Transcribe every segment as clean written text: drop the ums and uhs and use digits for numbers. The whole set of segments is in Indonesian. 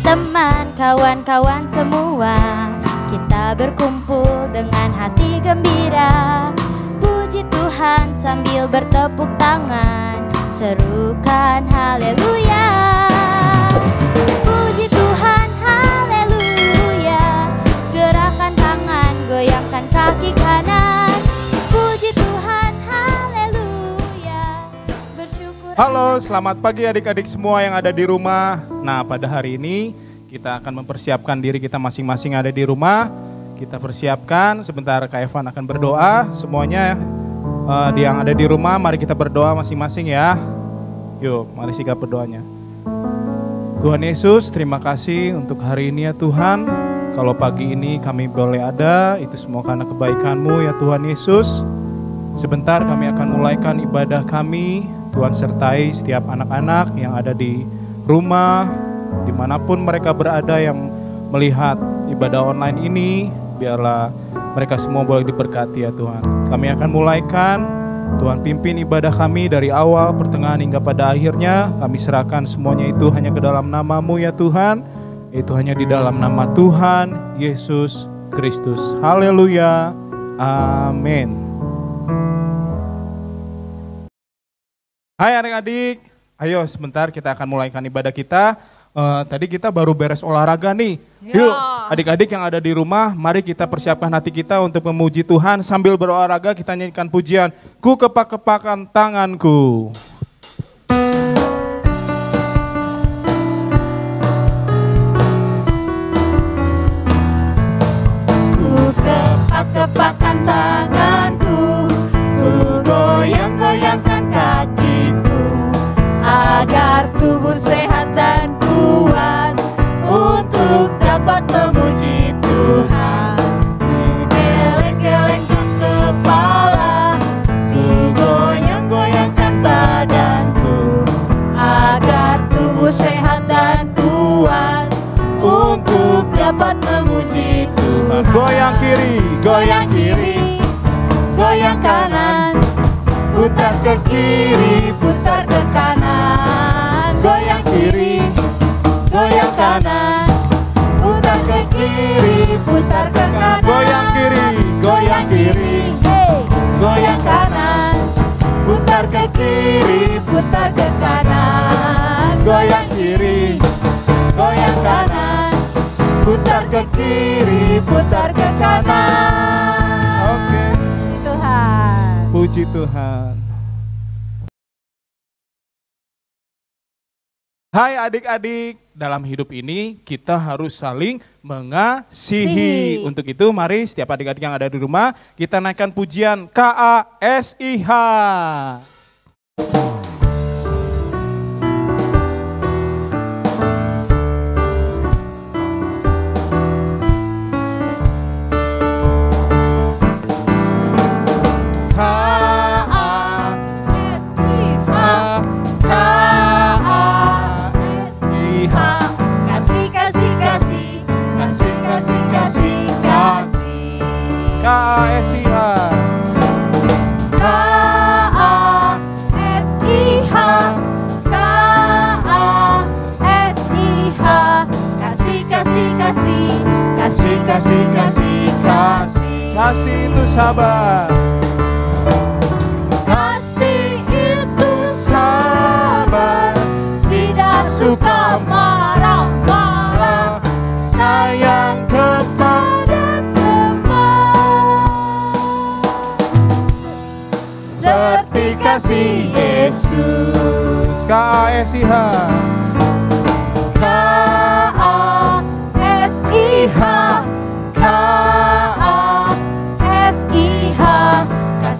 teman, kawan-kawan semua, kita berkumpul dengan hati gembira. Puji Tuhan sambil bertepuk tangan, serukan haleluya. Puji Tuhan haleluya, gerakan tangan, goyangkan kaki kanan. Puji Tuhan haleluya, bersyukur. Halo, selamat pagi adik-adik semua yang ada di rumah. Nah, pada hari ini kita akan mempersiapkan diri kita masing-masing ada di rumah. Kita persiapkan, sebentar Kak Evan akan berdoa. Semuanya yang ada di rumah, mari kita berdoa masing-masing ya. Yuk, mari sikap berdoanya. Tuhan Yesus, terima kasih untuk hari ini ya Tuhan. Kalau pagi ini kami boleh ada, itu semua karena kebaikan-Mu ya Tuhan Yesus. Sebentar kami akan mulaikan ibadah kami. Tuhan sertai setiap anak-anak yang ada di rumah, dimanapun mereka berada yang melihat ibadah online ini. Biarlah mereka semua boleh diberkati ya Tuhan. Kami akan mulaikan, Tuhan pimpin ibadah kami dari awal, pertengahan hingga pada akhirnya. Kami serahkan semuanya itu hanya ke dalam nama-Mu ya Tuhan. Itu hanya di dalam nama Tuhan Yesus Kristus. Haleluya. Amin. Hai adik-adik, ayo sebentar kita akan mulaikan ibadah kita. Tadi kita baru beres olahraga nih. Yuk adik-adik yang ada di rumah, mari kita persiapkan hati kita untuk memuji Tuhan. Sambil berolahraga kita nyanyikan pujian, ku kepak-kepakan tanganku. Ku kepak-kepakan tanganku, ku goyang-goyangkan kakiku, agar tubuh sehat dan kuat untuk dapat memuji Tuhan. Geleng-gelengkan kepala, ku goyang-goyangkan badanku, agar tubuh sehat dan kuat untuk dapat memuji Tuhan. Goyang kiri, Goyang kiri, goyang kanan, putar ke kiri, putar ke kanan. Goyang kiri, goyang kanan, putar ke kiri, putar ke kanan. goyang kiri, Goyang kiri, goyang kanan, putar ke kiri, putar ke kanan. Goyang kiri, goyang kanan, putar ke kiri, putar ke kanan. Oke. Puji Tuhan. Puji Tuhan. Hai adik-adik, dalam hidup ini kita harus saling mengasihi. Untuk itu mari setiap adik-adik yang ada di rumah kita naikkan pujian KASIH. KASIH. KASIH, KASIH, kasih, kasih, kasih, kasih, kasih, kasih, kasih. Kasih itu sabar. Kasih itu sabar, tidak suka marah-marah, sayang kepada teman, seperti kasih Yesus. KASIH. KASIH, KASIH,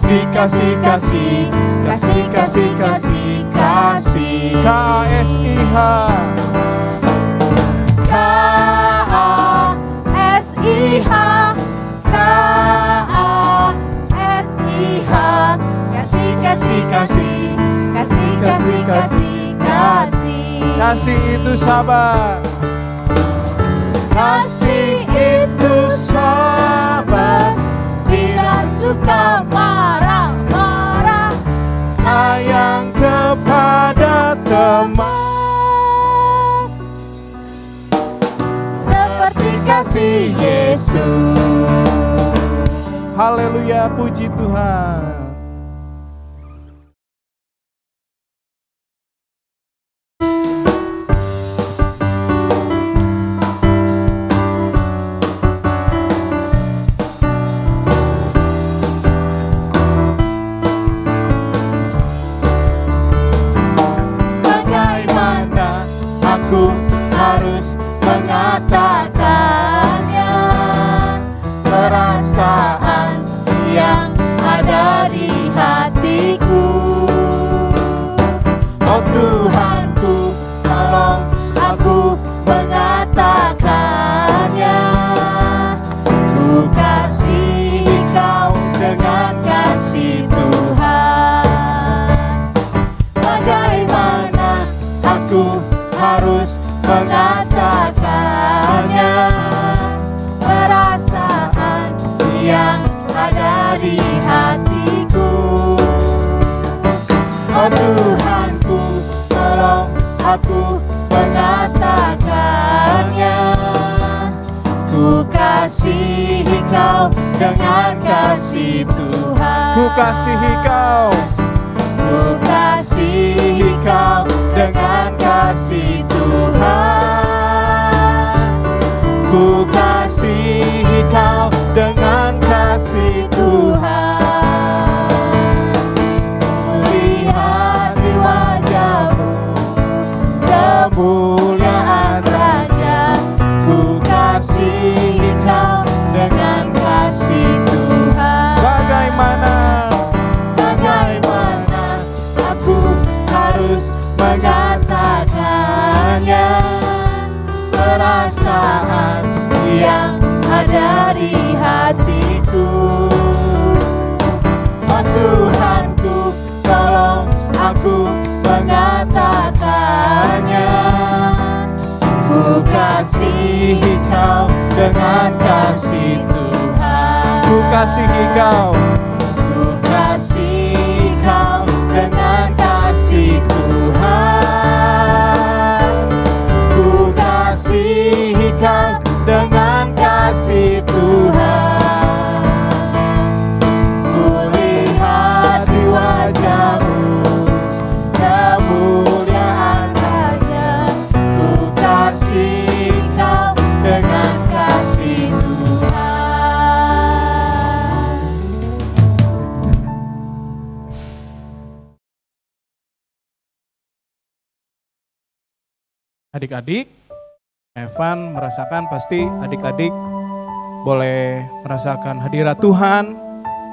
kasih, kasih, kasih, kasih, kasih, kasih, kasih. KASIH. KASIH, KASIH, kasih, kasih, kasih, kasih, kasih, kasih, kasih. Kasih itu sabar. Kasih itu sabar, tidak suka marah-marah, sayang kepada teman, kasih Yesus. Haleluya, puji Tuhan. Bagaimana aku harus mengatakannya, perasaan yang ada di hatiku. Oh Tuhanku, tolong aku mengatakannya. Ku kasih Kau dengan kasih Tuhan. Bagaimana aku harus mengatakannya, perasaan yang ada di hatiku. Oh Tuhanku, tolong aku mengatakannya. Ku kasihi Kau dengan kasih Tuhan. Ku kasihi Kau. Ku kasihi Kau dengan kasih Tuhan. Ku kasihi Kau dengan kasih Tuhan. Melihat di wajah-Mu kemuliaan Raja. Ku kasihi Kau dengan kasih Tuhan. Bagaimana aku harus mengatakannya, perasaan yang ada di hatiku. Oh Tuhanku, tolong aku mengatakannya. Ku kasihi Kau dengan kasih Tuhan. Ku kasihi Kau. Ku kasihi Kau dengan kasih Tuhan. Ku kasihi Kau dengan kasih Tuhan. Ku lihat di wajah-Mu kemuliaan Raja. Ku kasihi Kau dengan kasih Tuhan. Adik-adik, Evan merasakan, pasti adik-adik boleh merasakan hadirat Tuhan,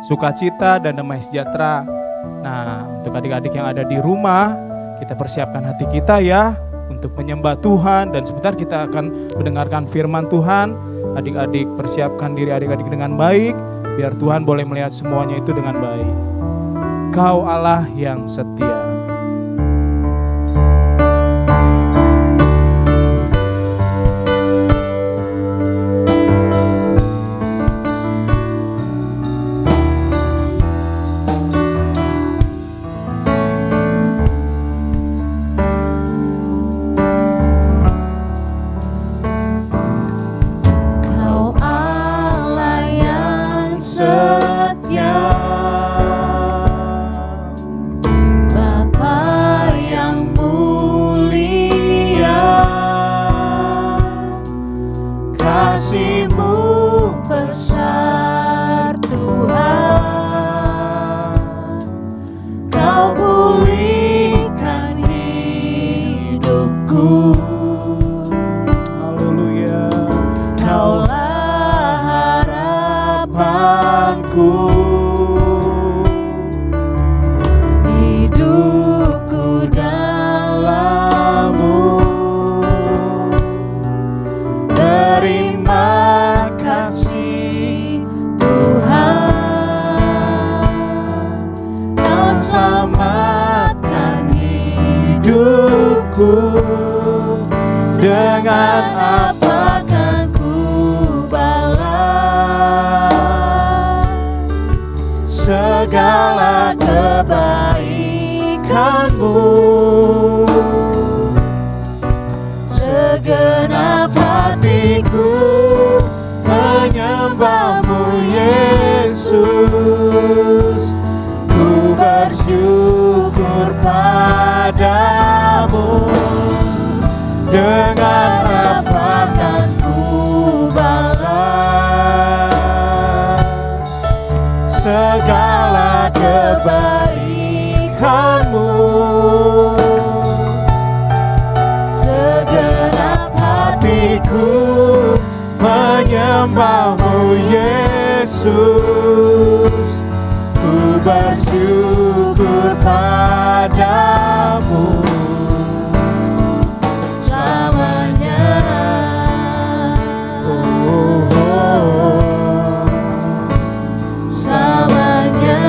sukacita dan damai sejahtera. Nah, untuk adik-adik yang ada di rumah, kita persiapkan hati kita ya untuk menyembah Tuhan, dan sebentar kita akan mendengarkan firman Tuhan. Adik-adik persiapkan diri adik-adik dengan baik, biar Tuhan boleh melihat semuanya itu dengan baik. Kau Allah yang setia. Dengan apa kan ku balas segala kebaikan-Mu? Segenap hatiku menyembahmu Yesus. Ku bersyukur padamu. Dengan apa kan ku balas segala kebaikanmu. Segenap hatiku menyembahmu Yesus. Ku bersyukur padamu selamanya. Selamanya.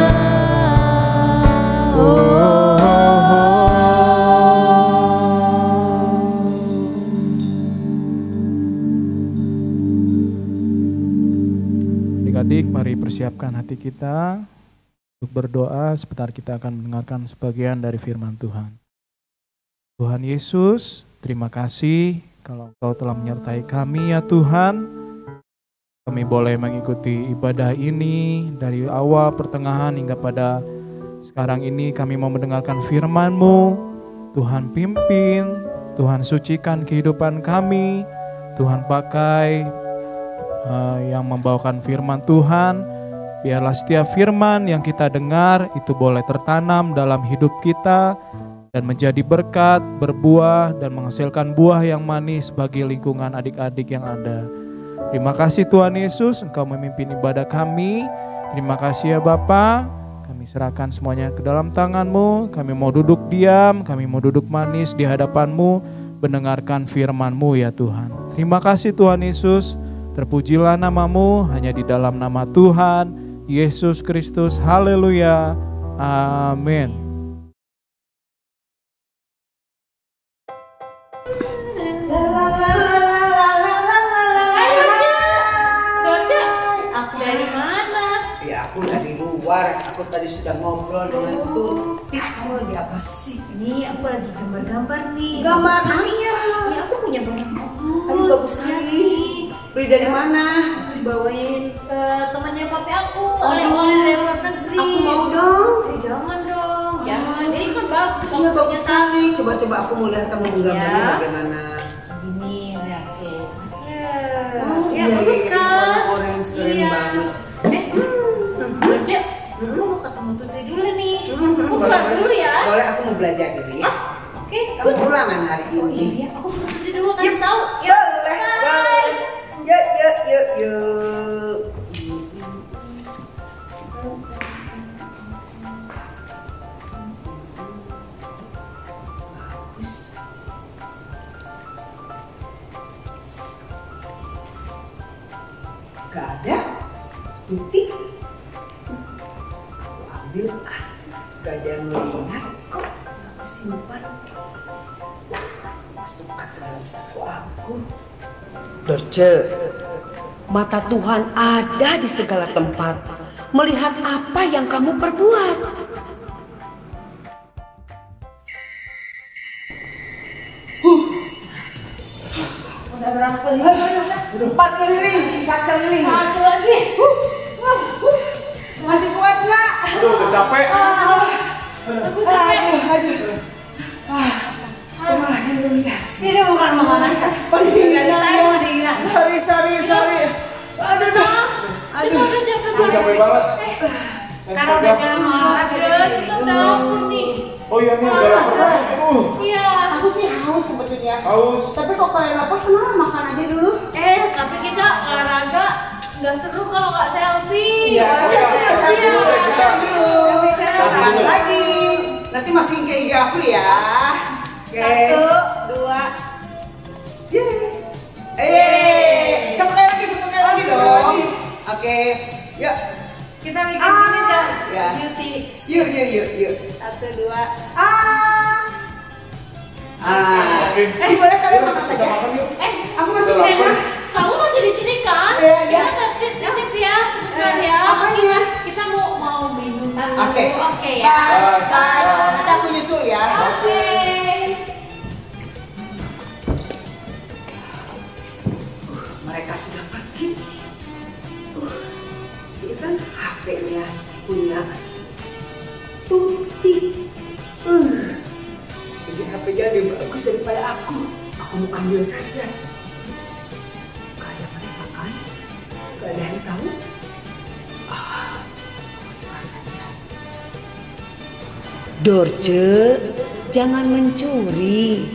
Adik-adik, mari persiapkan hati kita untuk berdoa. Sebentar kita akan mendengarkan sebagian dari firman Tuhan. Tuhan Yesus, terima kasih kalau Engkau telah menyertai kami ya Tuhan. Kami boleh mengikuti ibadah ini dari awal, pertengahan hingga pada sekarang ini kami mau mendengarkan firman-Mu. Tuhan pimpin, Tuhan sucikan kehidupan kami. Tuhan pakai yang membawakan firman Tuhan. Biarlah setiap firman yang kita dengar itu boleh tertanam dalam hidup kita dan menjadi berkat, berbuah dan menghasilkan buah yang manis bagi lingkungan adik-adik yang ada. Terima kasih Tuhan Yesus, Engkau memimpin ibadah kami. Terima kasih ya Bapa. Kami serahkan semuanya ke dalam tangan-Mu. Kami mau duduk diam, kami mau duduk manis di hadapan-Mu, mendengarkan firman-Mu ya Tuhan. Terima kasih Tuhan Yesus. Terpujilah nama-Mu hanya di dalam nama Tuhan Yesus Kristus. Haleluya. Amin. Dari mana? Ya aku dari luar, aku tadi sudah ngobrol dengan Tuti. Kamu lagi apa sih? Ini aku lagi gambar-gambar nih. Gambar? Iya, ini aku punya banyak Aduh bagus sekali. Beli dari mana? Dibawain ke temannya papi aku, oleh-oleh dari luar negeri. Aku mau dong. Jangan dong. Jangan. Ini kan bagus. Iya bagus sekali. Coba-coba aku mau lihat kamu menggambarnya Ya. bagaimana. Gini, ya oke. Iya, Bagus iya, kan? warna orange keren banget. Kerja. Aku mau ketemu Tuti dulu nih. Aku pulang dulu ya. Boleh aku mau belajar dulu ya. Oke. Kamu pulangan hari Oh ini. iya, aku mau Tuti dulu kan Yuk. tahu. Boleh, boleh. Yuk, yuk, yuk, yuk. Gak ada. Tuti. Aku ambil. Gak ada yang melihat. Kok aku simpan? Masukkan ke dalam saku aku. Dorce, mata Tuhan ada di segala tempat, melihat apa yang kamu perbuat. Udah berapa keliling? 4 keliling, 4 keliling. Satu lagi. Masih kuat nggak? Aduh, udah capek. Aku capek. Ini bukan makanan. Oh, ini nggak ada lagi. Sorry. Aduh. Kita udah capek Udah capek banget. Karena udah jalan olahraga Kita udah ampun nih. Oh iya nih, udah lapar banget. Iya. Aku sih haus sebetulnya. Haus. Tapi kok kalian lapar, senang makan aja dulu. Tapi kita olahraga nggak seru kalau nggak selfie. Iya, selfie dulu deh kita. Makan lagi. Nanti masukin ke IG aku ya. Oke. 1, 2. Yeay. Satu kali lagi dong. Oke. Yuk. Kita bikin ini dah. Ya. Beauty. Yuk. 1, 2. Oke. Gimana kalian makan saja? Makan yuk. Aku masih Udah lapar. enak. Kamu masih di sini kan? Iya. Titip ya, sebentar ya. Apanya? Kita mau minum dulu. Oke. Oke ya. Bye. Nanti aku nyusul ya. Oke. Mereka sudah pergi. punya Tuti. Ini HP-nya lebih bagus daripada aku. Aku mau ambil saja. Gak ada mereka kan? Gak ada yang tahu? Suka saja. Dorce, jangan mencuri.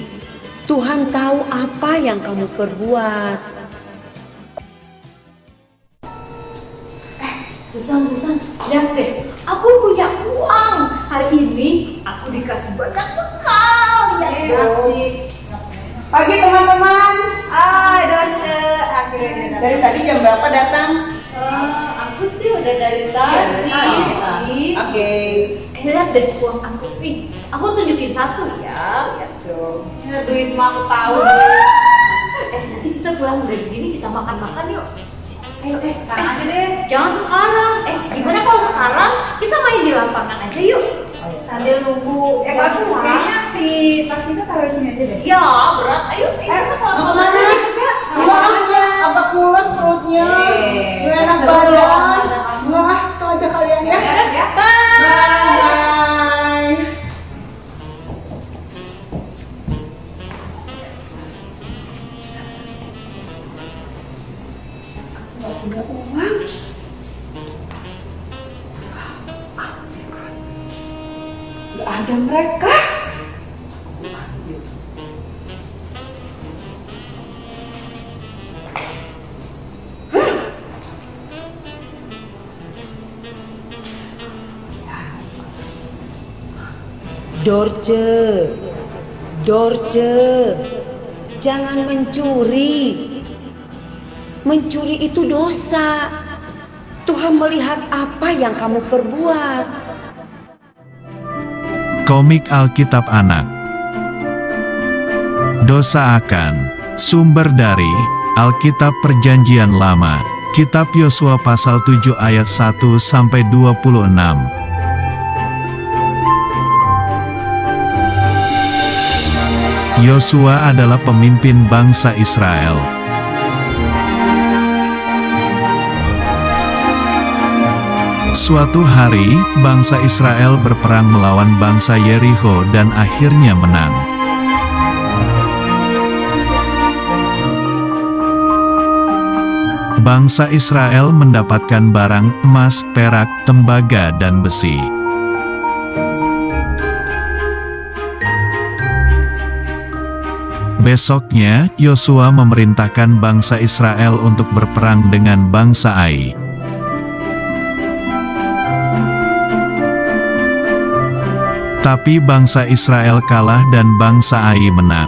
Tuhan tahu apa yang kamu perbuat. Susan, lihat deh, aku punya uang. Hari ini aku dikasih banyak bekal. Asik. Pagi teman-teman. Hai Dorce, akhirnya Dari tadi jam berapa datang? aku sih udah dari tadi. Oke. Lihat deh uang aku nih. Aku tunjukin satu ya, lihat dong. Duit mah aku tahu. Nanti kita pulang dari sini kita makan-makan yuk. Ayo, Sekarang aja deh. Jangan sekarang. Gimana kalau sekarang kita main di lapangan aja yuk. Sambil nunggu. Kayaknya si tas kita taruh di sini aja deh. Ya, berat. Ayo, kita Mau kemana? Apa pulas perutnya? Gak enak badan. Wah, sengaja kalian ya. Bye. Gak punya uang. Gak ada mereka. Dorce, jangan mencuri. Mencuri itu dosa. Tuhan melihat apa yang kamu perbuat. Komik Alkitab Anak. Dosa akan. Sumber dari Alkitab Perjanjian Lama. Kitab Yosua pasal 7 ayat 1 sampai 26. Yosua adalah pemimpin bangsa Israel. Suatu hari, bangsa Israel berperang melawan bangsa Yeriko dan akhirnya menang. Bangsa Israel mendapatkan barang emas, perak, tembaga, dan besi. Besoknya, Yosua memerintahkan bangsa Israel untuk berperang dengan bangsa Ai. Tapi bangsa Israel kalah dan bangsa Ai menang.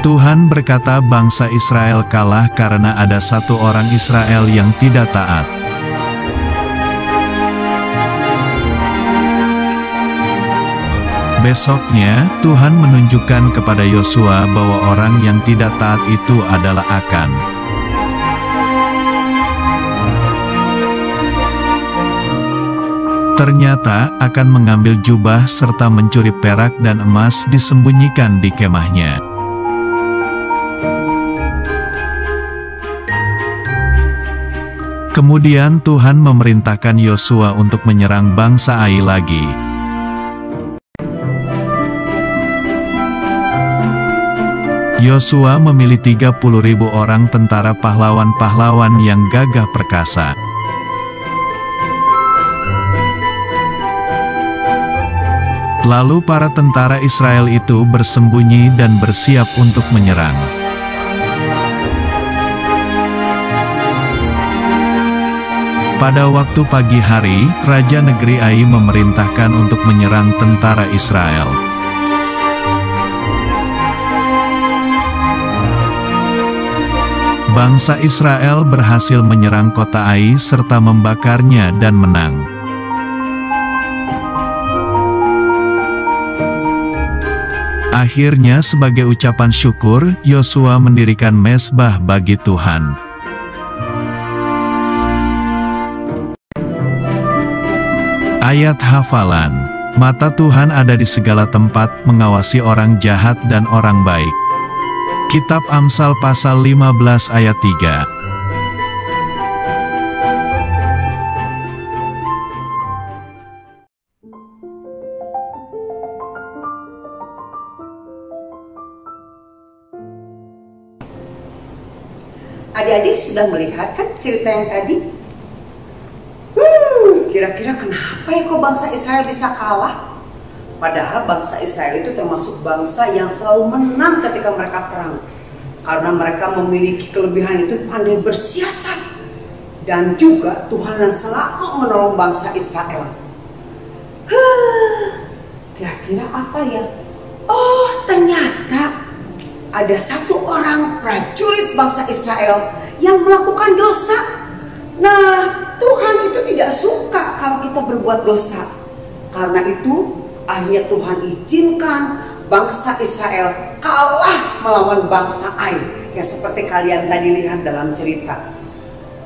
Tuhan berkata bangsa Israel kalah karena ada satu orang Israel yang tidak taat. Besoknya, Tuhan menunjukkan kepada Yosua bahwa orang yang tidak taat itu adalah Akan. Ternyata, Akan mengambil jubah serta mencuri perak dan emas disembunyikan di kemahnya. Kemudian Tuhan memerintahkan Yosua untuk menyerang bangsa Ai lagi. Yosua memilih 30.000 orang tentara pahlawan-pahlawan yang gagah perkasa. Lalu para tentara Israel itu bersembunyi dan bersiap untuk menyerang. Pada waktu pagi hari, Raja Negeri Ai memerintahkan untuk menyerang tentara Israel. Bangsa Israel berhasil menyerang kota Ai serta membakarnya dan menang. Akhirnya sebagai ucapan syukur, Yosua mendirikan mezbah bagi Tuhan. Ayat hafalan. Mata Tuhan ada di segala tempat, mengawasi orang jahat dan orang baik. Kitab Amsal pasal 15 ayat 3. Adik-adik sudah melihat kan cerita yang tadi? Kira-kira kenapa ya kok bangsa Israel bisa kalah? Padahal bangsa Israel itu termasuk bangsa yang selalu menang ketika mereka perang. Karena mereka memiliki kelebihan itu pandai bersiasat. Dan juga Tuhan yang selalu menolong bangsa Israel. Kira-kira apa ya? Oh, ternyata ada satu orang prajurit bangsa Israel yang melakukan dosa. Nah, Tuhan itu tidak suka kalau kita berbuat dosa. Karena itu, akhirnya Tuhan izinkan bangsa Israel kalah melawan bangsa Ai. Yang seperti kalian tadi lihat dalam cerita.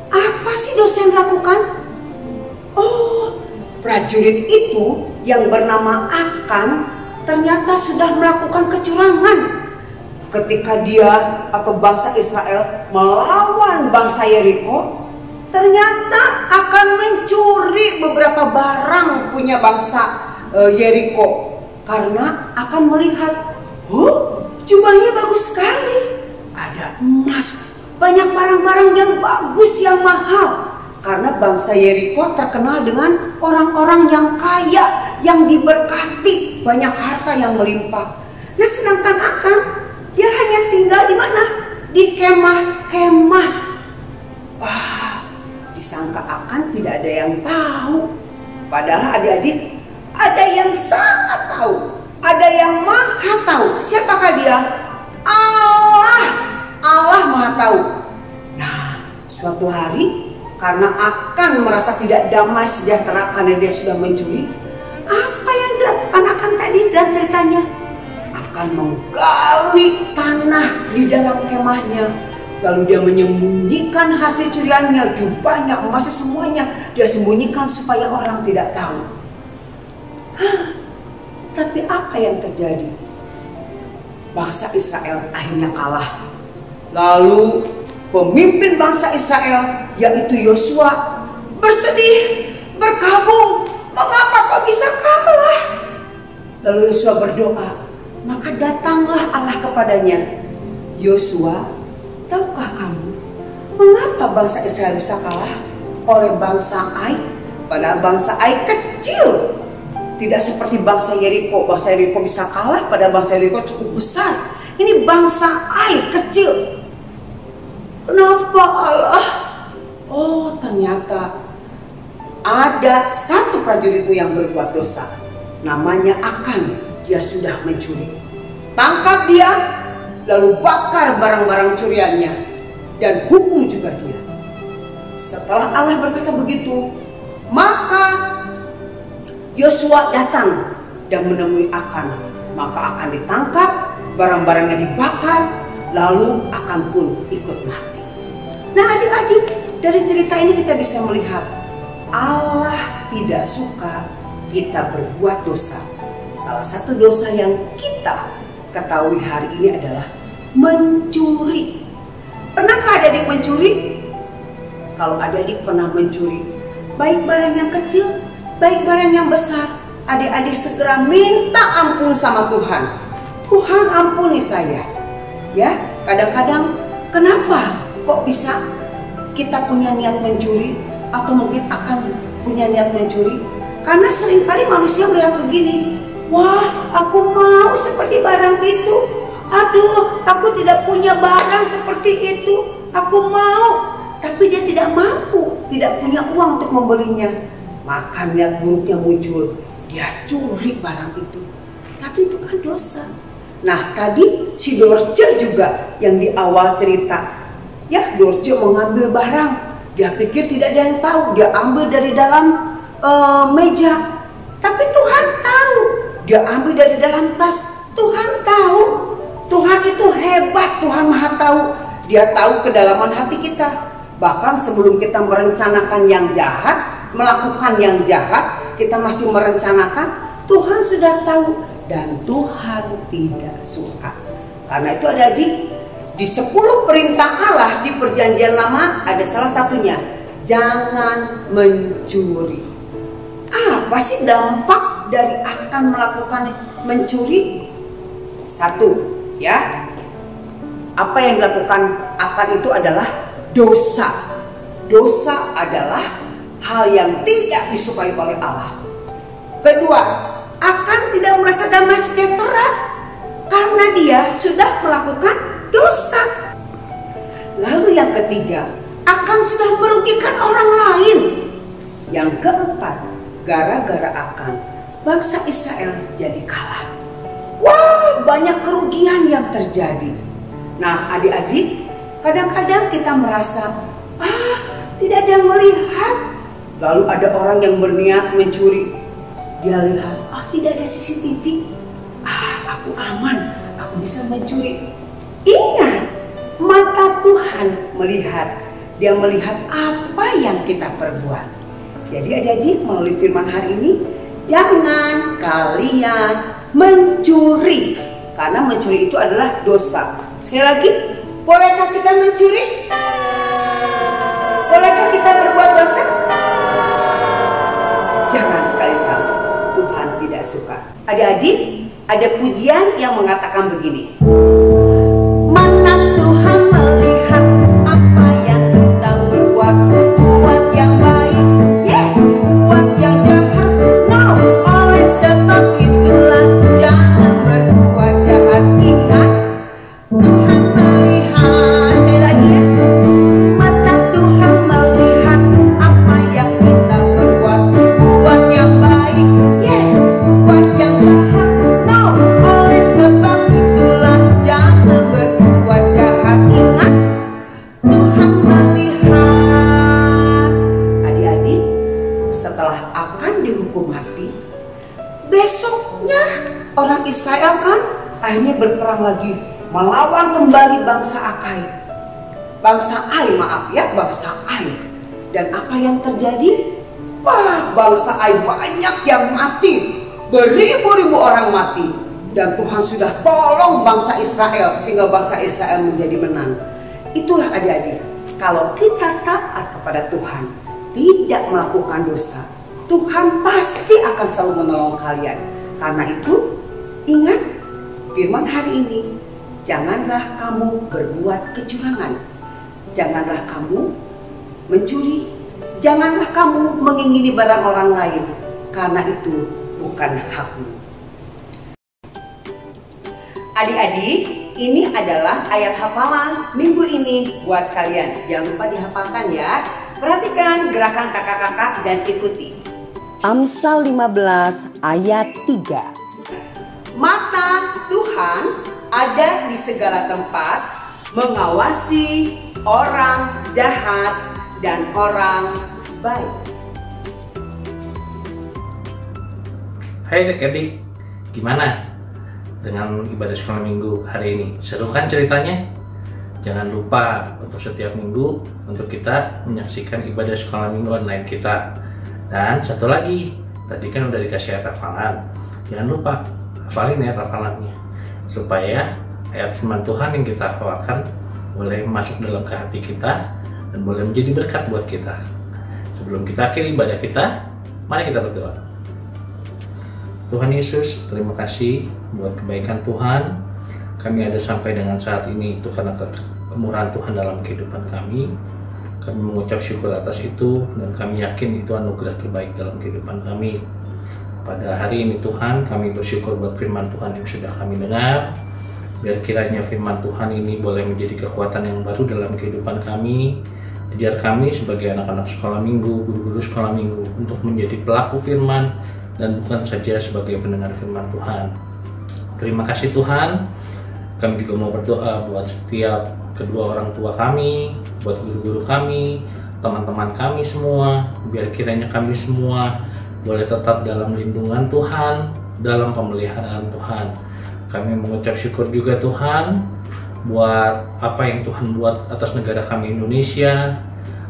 Apa sih dosa yang dilakukan? Oh, prajurit itu yang bernama Akan ternyata sudah melakukan kecurangan. Ketika dia atau bangsa Israel melawan bangsa Yeriko, ternyata akan mencuri beberapa barang punya bangsa Yeriko. Karena akan melihat, jubahnya bagus sekali, ada emas, banyak barang-barang yang bagus, yang mahal. Karena bangsa Yeriko terkenal dengan orang-orang yang kaya, yang diberkati, banyak harta yang melimpah. Nah, sedangkan Akan, dia hanya tinggal di mana? Di kemah-kemah. Wah, disangka Akan tidak ada yang tahu. Padahal adik-adik, ada yang sangat tahu, ada yang maha tahu. Siapakah dia? Allah. Allah maha tahu. Nah, suatu hari karena Akan merasa tidak damai sejahtera karena dia sudah mencuri, apa yang dilakukan Akan tadi dan ceritanya? Akan menggali tanah di dalam kemahnya. Lalu dia menyembunyikan hasil curiannya, jubahnya, emasnya, semuanya. Dia sembunyikan supaya orang tidak tahu. Tapi apa yang terjadi? Bangsa Israel akhirnya kalah. Lalu pemimpin bangsa Israel, yaitu Yosua, bersedih, berkabung. Mengapa kau bisa kalah? Lalu Yosua berdoa, maka datanglah Allah kepadanya. Yosua, tahukah kamu mengapa bangsa Israel bisa kalah oleh bangsa Ai? Padahal bangsa Ai kecil, tidak seperti bangsa Yeriko. Bangsa Yeriko bisa kalah, padahal bangsa Yeriko cukup besar. Ini bangsa Ai kecil. Kenapa Allah? Oh, ternyata ada satu prajuritmu yang berbuat dosa. Namanya Akan. Dia sudah mencuri. Tangkap dia, lalu bakar barang-barang curiannya, dan hukum juga dia. Setelah Allah berkata begitu, maka Yosua datang dan menemui Akan. Maka Akan ditangkap, barang-barangnya dibakar, lalu Akan pun ikut mati. Nah, adik-adik, dari cerita ini kita bisa melihat Allah tidak suka kita berbuat dosa. Salah satu dosa yang kita ketahui hari ini adalah mencuri. Pernahkah adik-adik mencuri? Kalau adik-adik pernah mencuri, baik barang yang kecil, baik barang yang besar, adik-adik segera minta ampun sama Tuhan. Tuhan, ampuni saya. Ya, kadang-kadang kenapa kok bisa kita punya niat mencuri, atau mungkin akan punya niat mencuri? Karena seringkali manusia melihat begini, wah, aku mau seperti barang itu. Aduh, aku tidak punya barang seperti itu. Aku mau, tapi dia tidak mampu, tidak punya uang untuk membelinya. Maka niat buruknya muncul, dia curi barang itu. Tapi itu kan dosa. Nah, tadi si Dorce juga yang di awal cerita, ya, Dorce mengambil barang. Dia pikir tidak ada yang tahu, dia ambil dari dalam meja. Tapi Tuhan tahu. Dia ambil dari dalam tas, Tuhan tahu. Tuhan itu hebat, Tuhan maha tahu. Dia tahu kedalaman hati kita. Bahkan sebelum kita merencanakan yang jahat, melakukan yang jahat, kita masih merencanakan, Tuhan sudah tahu. Dan Tuhan tidak suka. Karena itu ada di 10 perintah Allah di perjanjian lama, ada salah satunya, jangan mencuri. Apa sih dampak dari akan melakukan mencuri? Satu, ya, apa yang dilakukan akan itu adalah dosa. Dosa adalah hal yang tidak disukai oleh Allah. Kedua, akan tidak merasa damai sejahtera karena dia sudah melakukan dosa. Lalu yang ketiga, akan sudah merugikan orang lain. Yang keempat, gara-gara akan bangsa Israel jadi kalah. Wah, banyak kerugian yang terjadi. Nah, adik-adik, kadang-kadang kita merasa, tidak ada yang melihat. Lalu ada orang yang berniat mencuri. Dia lihat, tidak ada CCTV. Aku aman, aku bisa mencuri. Ingat, mata Tuhan melihat. Dia melihat apa yang kita perbuat. Jadi adik-adik, melalui firman hari ini, jangan kalian mencuri. Karena mencuri itu adalah dosa. Sekali lagi, bolehkah kita mencuri? Bolehkah kita berbuat dosa? Jangan sekali-kali, Tuhan tidak suka. Adik-adik, ada pujian yang mengatakan begini. Mata Tuhan melihat apa yang kita berbuat, buat yang baik, yes, buat yang jahat, no. Oleh sebab itulah jangan berbuat jahat. Ingat, Tuhan melihat. Sekali lagi ya, mata Tuhan melihat apa yang kita berbuat, buat yang baik, yes, buat yang jahat, no. Oleh sebab itulah jangan berbuat jahat. Ingat, Tuhan melihat. Adik-adik, setelah akan dihukum mati, besoknya orang Israel kan akhirnya berperang lagi, melawan kembali bangsa Ai. Bangsa Ai. Dan apa yang terjadi? Wah, bangsa Ai banyak yang mati. Beribu-ribu orang mati. Dan Tuhan sudah tolong bangsa Israel sehingga bangsa Israel menjadi menang. Itulah adik-adik, kalau kita taat kepada Tuhan, tidak melakukan dosa, Tuhan pasti akan selalu menolong kalian. Karena itu, ingat firman hari ini, janganlah kamu berbuat kecurangan, janganlah kamu mencuri, janganlah kamu mengingini barang orang lain, karena itu bukan hakmu. Adik-adik, ini adalah ayat hafalan minggu ini buat kalian. Jangan lupa dihafalkan ya. Perhatikan gerakan kakak-kakak dan ikuti. Amsal 15 ayat 3. Mata Tuhan ada di segala tempat, mengawasi orang jahat dan orang baik. Hai adik-adik, gimana dengan ibadah sekolah minggu hari ini? Seru kan ceritanya? Jangan lupa untuk setiap minggu untuk kita menyaksikan ibadah sekolah minggu online kita. Dan satu lagi, tadi kan udah dikasih ayat hafalan. Jangan lupa hafalin ya hafalannya, supaya ayat firman Tuhan yang kita hafalkan boleh masuk dalam ke hati kita dan boleh menjadi berkat buat kita. Sebelum kita akhiri ibadah kita, mari kita berdoa. Tuhan Yesus, terima kasih buat kebaikan Tuhan. Kami ada sampai dengan saat ini itu karena kemurahan Tuhan dalam kehidupan kami. Kami mengucap syukur atas itu dan kami yakin itu anugerah terbaik dalam kehidupan kami. Pada hari ini Tuhan, kami bersyukur buat firman Tuhan yang sudah kami dengar. Biar kiranya firman Tuhan ini boleh menjadi kekuatan yang baru dalam kehidupan kami. Ajar kami sebagai anak-anak sekolah minggu, guru-guru sekolah minggu untuk menjadi pelaku firman dan bukan saja sebagai pendengar firman Tuhan. Terima kasih Tuhan. Kami juga mau berdoa buat setiap kedua orang tua kami, buat guru-guru kami, teman-teman kami semua. Biar kiranya kami semua boleh tetap dalam lindungan Tuhan, dalam pemeliharaan Tuhan. Kami mengucap syukur juga Tuhan buat apa yang Tuhan buat atas negara kami Indonesia.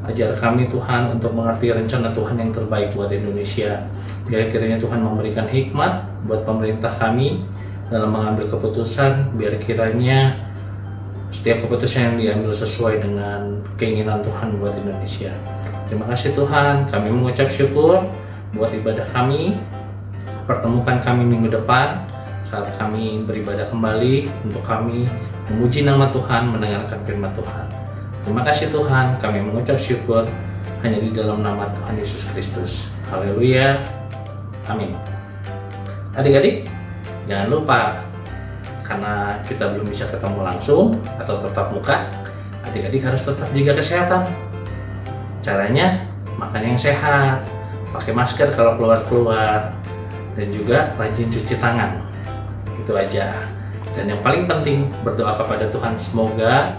Ajar kami Tuhan untuk mengerti rencana Tuhan yang terbaik buat Indonesia. Biar kiranya Tuhan memberikan hikmat buat pemerintah kami dalam mengambil keputusan. Biar kiranya setiap keputusan yang diambil sesuai dengan keinginan Tuhan buat Indonesia. Terima kasih Tuhan. Kami mengucap syukur buat ibadah kami. Pertemukan kami minggu depan saat kami beribadah kembali untuk kami memuji nama Tuhan, mendengarkan firman Tuhan. Terima kasih Tuhan, kami mengucap syukur hanya di dalam nama Tuhan Yesus Kristus. Haleluya. Amin. Adik-adik, jangan lupa, karena kita belum bisa ketemu langsung atau tatap muka, adik-adik harus tetap jaga kesehatan. Caranya, makan yang sehat, pakai masker kalau keluar-keluar, dan juga rajin cuci tangan. Itu aja. Dan yang paling penting, berdoa kepada Tuhan semoga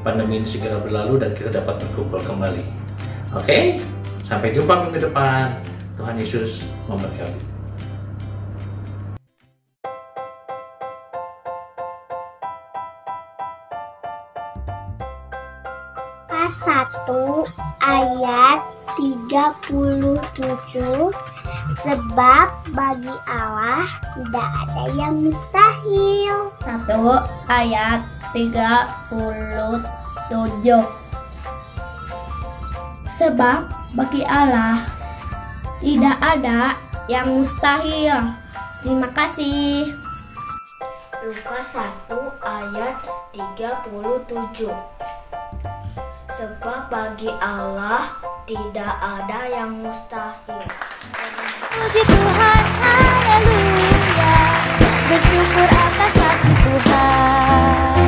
pandemi ini segera berlalu dan kita dapat berkumpul kembali. Oke, sampai jumpa minggu depan. Tuhan Yesus memberkati. Lukas 1 ayat 37, sebab bagi Allah tidak ada yang mustahil. 1 ayat 37, sebab bagi Allah tidak ada yang mustahil. Terima kasih. Lukas 1 ayat 37, sebab bagi Allah tidak ada yang mustahil. Puji Tuhan, haleluya, bersyukur atas kasih Tuhan.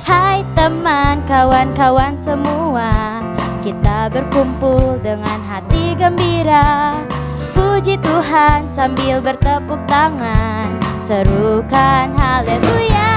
Hai teman, kawan-kawan semua, kita berkumpul dengan hati gembira. Puji Tuhan sambil bertepuk tangan, serukan haleluya.